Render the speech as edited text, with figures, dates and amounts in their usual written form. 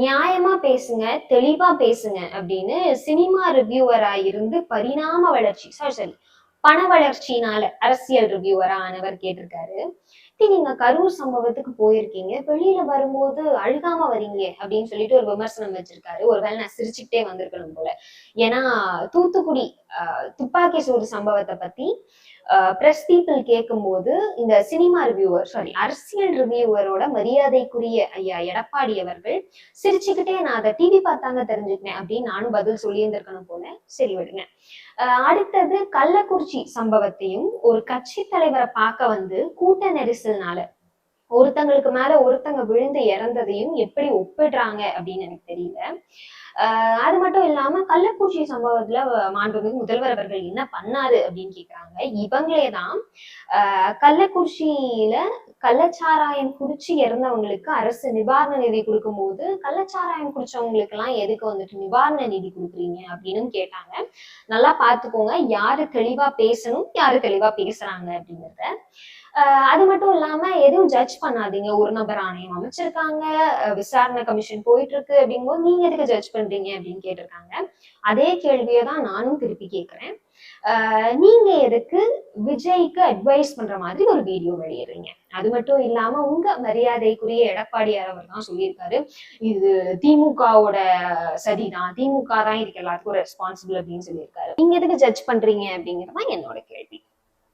நியாயமா பேசுங்க, தெளிவா பேசுங்க அப்படின்னு சினிமா ரிவ்யூவரா இருந்து பரிணாம வளர்ச்சி சாரி பண வளர்ச்சினால அரசியல் ரிவ்யூவரா ஆனவர் கேட்டிருக்காரு. நீங்க கரூர் சம்பவத்துக்கு போயிருக்கீங்க, வெளியில வரும்போது அழுகாம வரீங்க அப்படின்னு சொல்லிட்டு ஒரு விமர்சனம் வச்சிருக்காரு. ஒருவேளை நான் சிரிச்சுக்கிட்டே வந்திருக்கணும் போல. ஏன்னா தூத்துக்குடி துப்பாக்கி சூடு சம்பவத்தை பத்தி பிரஸ் பீப்புள் கேட்கும்போது இந்த சினிமா ரிவ்யூவர் அரசியல் ரிவ்யூவரோட மரியாதைக்குரிய ஐயா எடப்பாடி அவர்கள் சிரிச்சுக்கிட்டே நான் அதை டிவி பார்த்தாங்க தெரிஞ்சுக்கினேன் அப்படின்னு நானும் பதில் சொல்லியிருந்திருக்கணும் போல. சரி விடுங்க. அடுத்தது கள்ளக்குறிச்சி சம்பவத்தையும் ஒரு கட்சி தலைவரை பார்க்க வந்து கூட்ட நெரிசல்னால ஒருத்தங்களுக்கு மேல ஒருத்தங்க விழுந்து இறந்ததையும் எப்படி ஒப்பிடுறாங்க அப்படின்னு எனக்கு தெரியல. அது மட்டும் இல்லாம கள்ளக்குறிச்சி சம்பவத்துல மாண்புமிகு முதல்வர் அவர்கள் என்ன பண்ணாரு அப்படின்னு கேக்குறாங்க. இவங்களேதான் கள்ளக்குறிச்சியில கள்ளச்சாராயம் குடிச்சு இறந்தவங்களுக்கு அரசு நிவாரண நிதி கொடுக்கும் போது கள்ளச்சாராயம் குடிச்சவங்களுக்கு எல்லாம் எதுக்கு வந்துட்டு நிவாரண நிதி கொடுக்குறீங்க அப்படின்னு கேட்டாங்க. நல்லா பாத்துக்கோங்க, யாரு தெளிவா பேசணும், யாரு தெளிவா பேசுறாங்க அப்படிங்கிறத. அது மட்டும் இல்லாம எதுவும் ஜட்ஜ் பண்ணாதீங்க. ஒரு நபர் ஆணையம் அமைச்சிருக்காங்க, விசாரணை கமிஷன் போயிட்டு இருக்கு அப்படிங்கும்போது நீங்க எதுக்கு ஜட்ஜ் பண்றீங்க அப்படின்னு கேட்டிருக்காங்க. அதே கேள்வியை தான் நானும் திருப்பி கேட்கிறேன். நீங்க எதுக்கு விஜய்க்கு அட்வைஸ் பண்ற மாதிரி ஒரு வீடியோ வெளியிடுறீங்க? அது மட்டும் இல்லாம உங்க மரியாதைக்குரிய எடப்பாடியார் அவர் தான் சொல்லியிருக்காரு, இது திமுகவோட சரிதான், திமுக தான் இதுக்கு எல்லாத்துக்கும் ரெஸ்பான்சிபிள் அப்படின்னு சொல்லியிருக்காரு. நீங்க எதுக்கு ஜட்ஜ் பண்றீங்க அப்படிங்கிறதான் என்னோட கேள்வி.